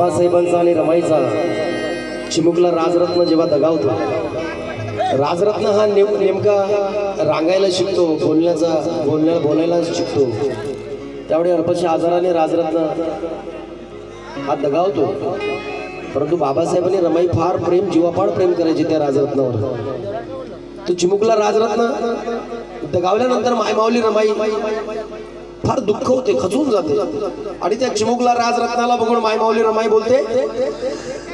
बाबासाहेबांचा आणि रमाईचा चिमुकला राजरत्न जेव्हा दगावतो, राजरत्न हा नेमका रांगायला शिकतो, बोलायला शिकतो, त्यावेळी अल्पशा आजाराने राजरत्न हा दगावतो. परंतु बाबासाहेबांनी रमाई फार प्रेम, जीवापाड प्रेम करायचे त्या राजरत्नावर. तो चिमुकला राजरत्न दगावल्यानंतर मायमावली रमाई फार दुःख होते, खचून जाते. आणि त्या चिमुकला राजरत्नाला बघून मायमावली रमाई बोलते,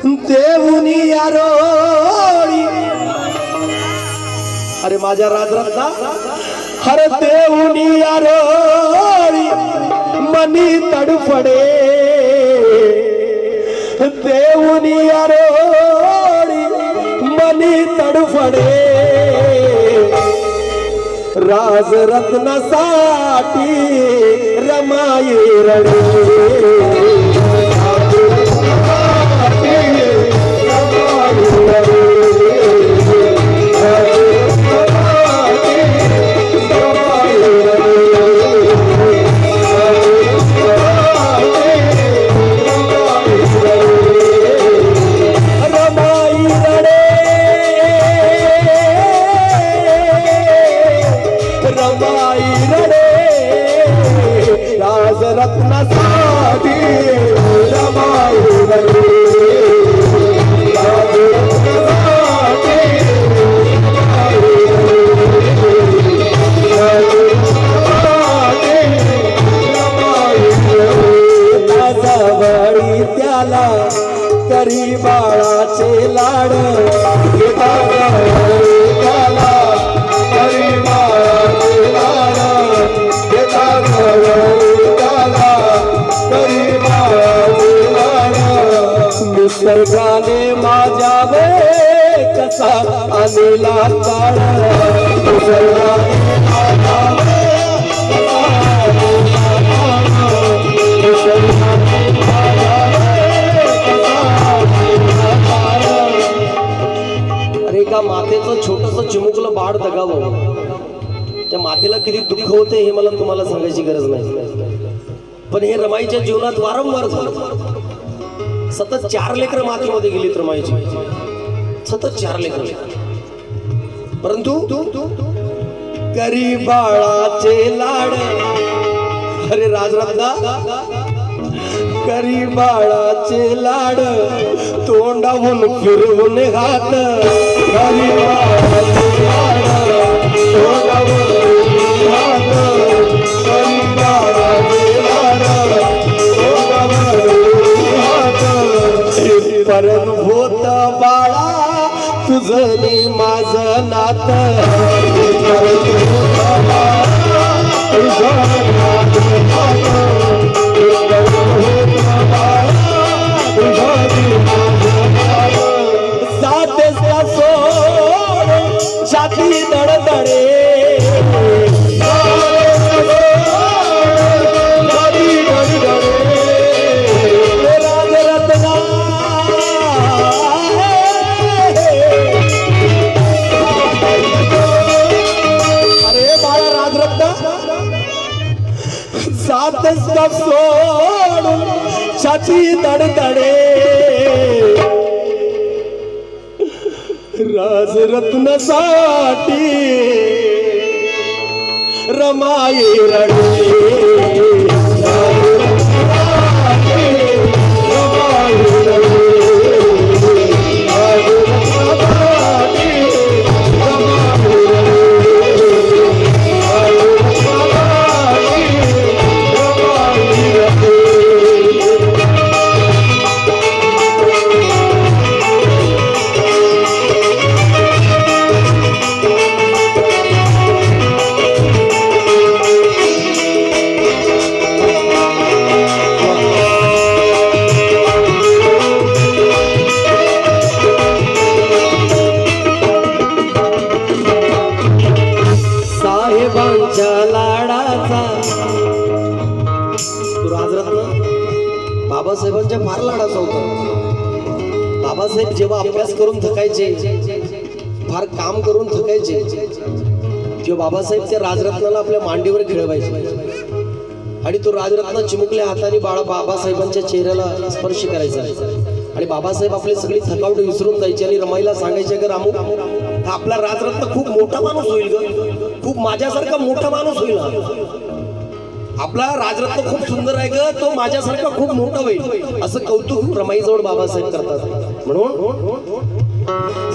देऊनी यारोळी, अरे माझ्या राजरत्ना, हर देऊनी यारोळी मनी तडफडे, देऊनी यारोळी मनी तडफडे, राजरत्नासाठी रमाई रडे. राजरत्नासाठी रमाई रडे, राजवडी त्याला करी बाळाचे लाड, त्याला करी बाळाचे लाड, निसर्गाने माझ्या वे कसा आणला काळ, निसर्गाने माझ्या वे कसा आणला काळ, निसर्गाने माझ्या वे कसा आणला काळ. अरे एका मातेचं छोटंसं चिमुकलं बाळ दगावं, त्या मातेला किती दुःख होते हे मला तुम्हाला सांगायची गरज नाही. पण हे रमाईच्या जीवनात वारंवार झालं. सतत 4 लेकरं मातीमध्ये गेलीत रमाईची, सतत 4 लेकरं. परंतु करी बाळाचे लाड, अरे राजरत्ना, करी बाळाचे लाड, तोंडावून फिरवून हात, करी बाळाचे लाड, तोंडावून फिरवून हात, करी बाळाचे लाड, तोंडावून परत होत बाळा तुझं नी माझं नात, परत होत बाळा तुझं माझं नात, परत होत बाळा तुझं नी माझं नात. साथेचा सोड छाती दडदडे, साथचा सोडून छाती दडदडे, राजरत्नासाठी रमाई रडे, बाबासाहेबांच्या फार लाडाचा होता. बाबासाहेब जेव्हा अभ्यास करून थकायचे, फार काम करून थकायचे, तेव्हा बाबासाहेब त्या राजरत्नाला आपल्या मांडीवर खेळवायचे. आणि तो राजरत्न चिमुकल्या हाताने बाबासाहेबांच्या चेहऱ्याला स्पर्श करायचा आणि बाबासाहेब आपले सगळी थकावट विसरून जायचे आणि रमाईला सांगायचे की रामू आपला राजरत्न खूप मोठा माणूस होईल ग, खूप माझ्यासारखा मोठा माणूस होईल, आपला राजरत्न खूप सुंदर आहे ग, तो माझ्यासारखा खूप मोठा होईल, असं कौतुक रमाईजवळ बाबासाहेब करतात. म्हणून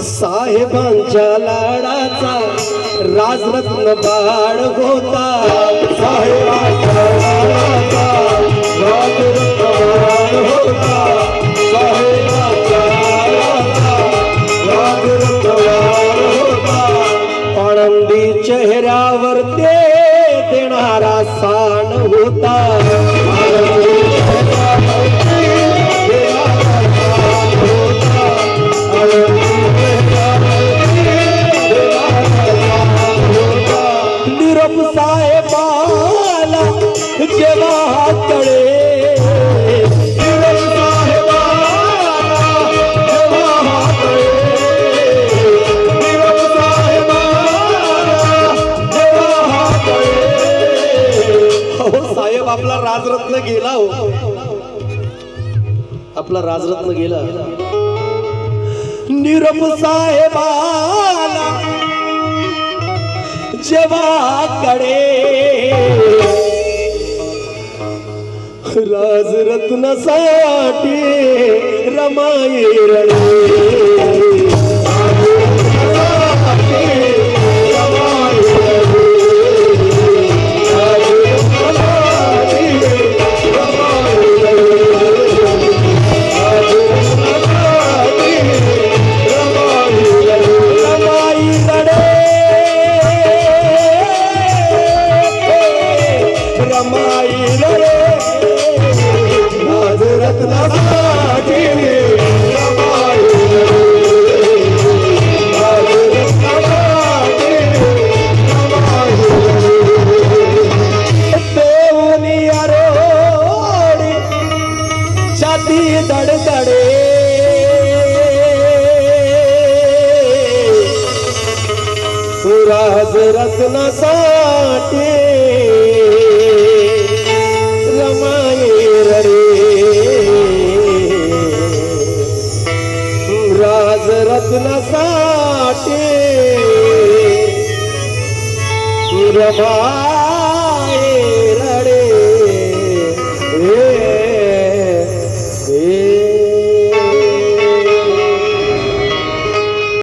साहेबांच्या लाडाचा राजरत्न बाळ होता, साहेबांच्या लाडाचा राजरत्न बाळ होता, साहेबांच्या लाडाचा राजरत्न बाळ होता, आनंदी चेहऱ्यावर ते देणारा सान होता, निरप साहेबाला जेव्हा तळे, निरप साहेबाला जेव्हा तळे, निरप साहेबाला जेव्हा तळे. हो साहेब आपला राजरत्न गेला, हो आपला राजरत्न गेला. निरप साहेबाला जेव्हा कडे राजरत्नासाठी रमाई रडे, दडदडे राजरत्नासाठी रमाई रडे, राजरत्नासाठी रमा